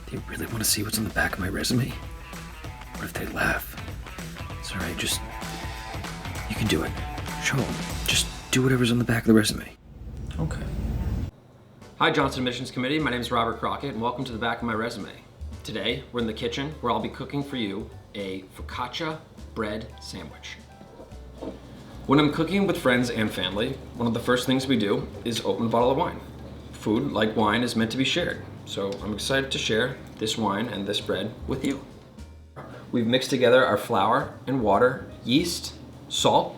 They really want to see what's on the back of my resume? What if they laugh? It's alright, you can do it. Show them. Just do whatever's on the back of the resume. Okay. Hi, Johnson Admissions Committee. My name is Robert Crockett, and welcome to the back of my resume. Today, we're in the kitchen where I'll be cooking for you a focaccia bread sandwich. When I'm cooking with friends and family, one of the first things we do is open a bottle of wine. Food, like wine, is meant to be shared, so I'm excited to share this wine and this bread with you. We've mixed together our flour and water, yeast, salt,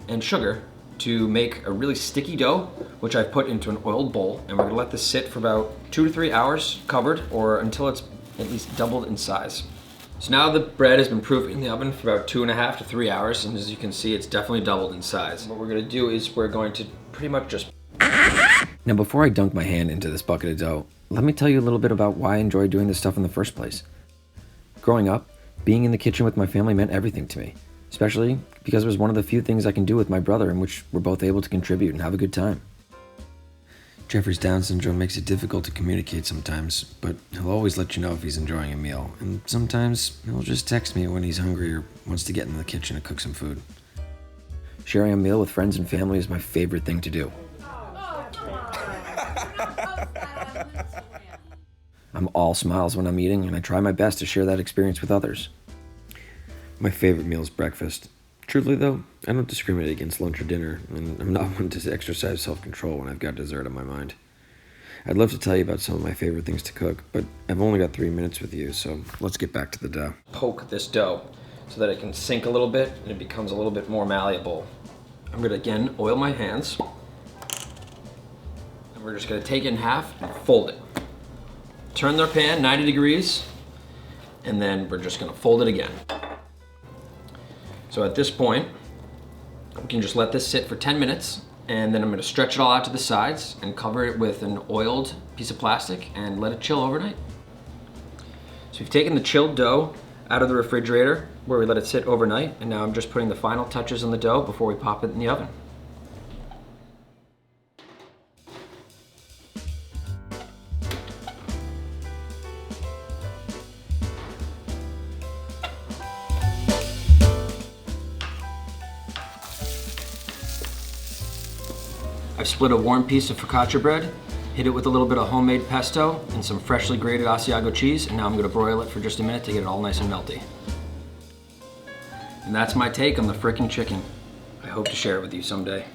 and sugar to make a really sticky dough, which I've put into an oiled bowl, and we're gonna let this sit for about 2 to 3 hours covered, or until it's at least doubled in size. So now the bread has been proofed in the oven for about 2.5 to 3 hours, and as you can see, it's definitely doubled in size. What we're gonna do is we're going to pretty much just... Now before I dunk my hand into this bucket of dough, let me tell you a little bit about why I enjoy doing this stuff in the first place. Growing up, being in the kitchen with my family meant everything to me, especially because it was one of the few things I can do with my brother in which we're both able to contribute and have a good time. Jeffrey's Down syndrome makes it difficult to communicate sometimes, but he'll always let you know if he's enjoying a meal, and sometimes he'll just text me when he's hungry or wants to get in the kitchen to cook some food. Sharing a meal with friends and family is my favorite thing to do. I'm all smiles when I'm eating, and I try my best to share that experience with others. My favorite meal is breakfast. Truthfully though, I don't discriminate against lunch or dinner, and I'm not one to exercise self-control when I've got dessert on my mind. I'd love to tell you about some of my favorite things to cook, but I've only got 3 minutes with you, so let's get back to the dough. Poke this dough so that it can sink a little bit and it becomes a little bit more malleable. I'm gonna again oil my hands, and we're just gonna take it in half and fold it. Turn their pan 90 degrees, and then we're just gonna fold it again. So at this point, we can just let this sit for 10 minutes, and then I'm gonna stretch it all out to the sides and cover it with an oiled piece of plastic and let it chill overnight. So we've taken the chilled dough out of the refrigerator where we let it sit overnight, and now I'm just putting the final touches on the dough before we pop it in the oven. I've split a warm piece of focaccia bread, hit it with a little bit of homemade pesto and some freshly grated Asiago cheese, and now I'm gonna broil it for just a minute to get it all nice and melty. And that's my take on the frickin' chicken. I hope to share it with you someday.